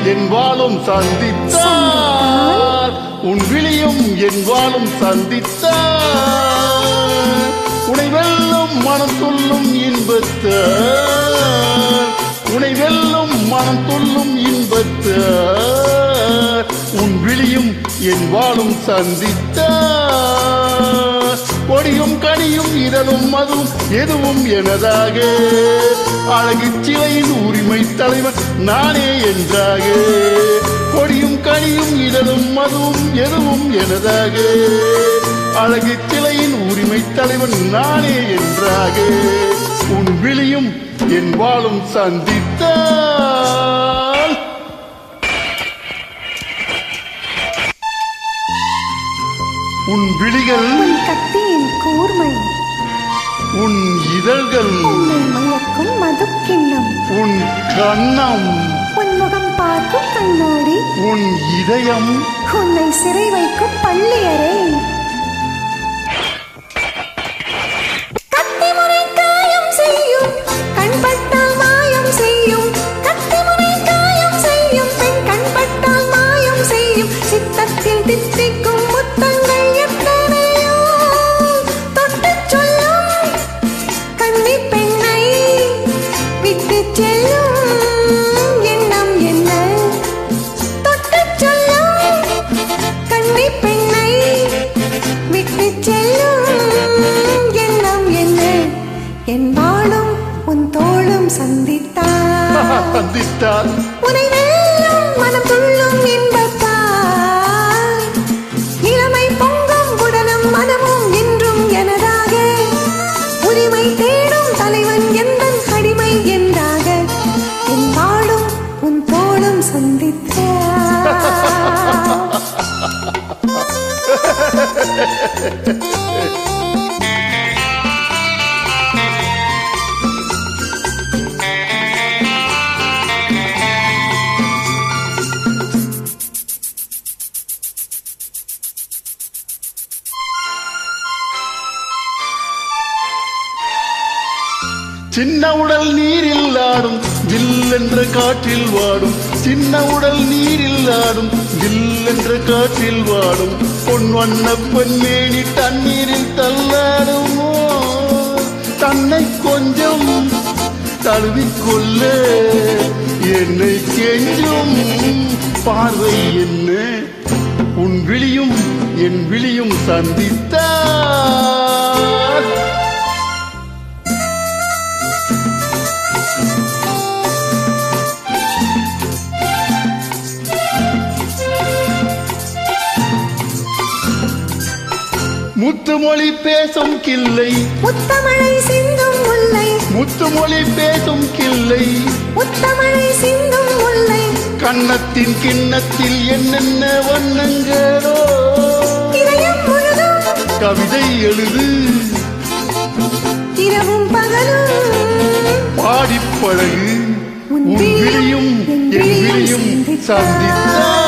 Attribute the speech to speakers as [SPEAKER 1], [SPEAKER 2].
[SPEAKER 1] என் வாழும் சந்தித்தார் உன் விழியும் என் வாழும் சந்தித்தார் உனை வெல்லும் மனம் சொல்லும் இன்பத்தார் உனை வெல்லும் மனம் சொல்லும் இன்பத்தார் உன் விழியும் என் வாழும் சந்தித்தார் கொடியும் கனியும் இதழும் அதுவும் எதுவும் எனதாக அழகு சிலையின் உரிமை தலைவன் நானே என்றாக கொடியும் கனியும் இதழும் அதுவும் எதுவும் எனதாக அழகு சிலையின் உரிமை தலைவன் நானே என்றாக உன் விழியும் என் வாழும் சந்தித்தால் உன் விழிகள்
[SPEAKER 2] கத்தியின் கூர்மை
[SPEAKER 1] உன் இதழ்கள்
[SPEAKER 2] உன்னை மயக்கும் மதுக்கிண்ணம்
[SPEAKER 1] உன் கண்ணம்
[SPEAKER 2] உன் முகம் பார்க்கும் கண்ணாடி
[SPEAKER 1] உன் இதயம்
[SPEAKER 2] உன்னை சிறை வைக்கும் பள்ளியறை கத்திமுனை காயம் செய்யும் கண்பட்டால் மாயம் செய்யும் கத்திமுனை காயம் செய்யும் பெண் கண்பட்டால் மாயம் செய்யும் சித்தத்தில் தித்திக்கும் முத்தங்கள் எத்தனையோ தொட்டுச் சொல்லும் கன்னி பெண்ணை விட்டு செல்லும் எண்ணம் என்ன தொட்டுச் சொல்லும் கன்னி பெண்ணை விட்டு செல்லும் எண்ணம் என்ன என் வாழும் உன் தோளும் சந்தித்தார் உனை வெல்லும் மனம் துள்ளும் இன்பத்தால் இளமை பொங்கும் உடலும் மனமும் என்றும் எனதாக உரிமை தேடும் தலைவன் எந்தன் அடிமை என்றாக என் வாழும் உன் தோளும் சந்தித்தார்
[SPEAKER 1] சின்ன உடல் நீரில் ஆடும் ஜில் என்ற காற்றில் வாடும் சின்ன உடல் நீரில் ஆடும் ஜில் என்ற காற்றில் வாடும் பொன் வண்ண பெண்மேனி தண்ணீரில் தள்ளாடுமோ தன்னை கொஞ்சம் தழுவிக்கொள்ள என்னை கெஞ்சும் பார்வை என்ன உன் விழியும் என் விழியும் சந்தித்தார் முத்துமொழி பேசும் கிள்ளை
[SPEAKER 2] முத்தமழை சிந்தும் முல்லை
[SPEAKER 1] முத்துமொழி பேசும் கிள்ளை
[SPEAKER 2] முத்தமழை சிந்தும் முல்லை
[SPEAKER 1] கன்னத்தின் கிண்ணத்தில் என்னென்ன வண்ணங்களோ
[SPEAKER 2] இதயம் முழுதும்
[SPEAKER 1] கவிதை எழுது
[SPEAKER 2] இரவும் பகலும்
[SPEAKER 1] பாடிப் பழகு உன் விழியும் என் விழியும் சந்தித்தார்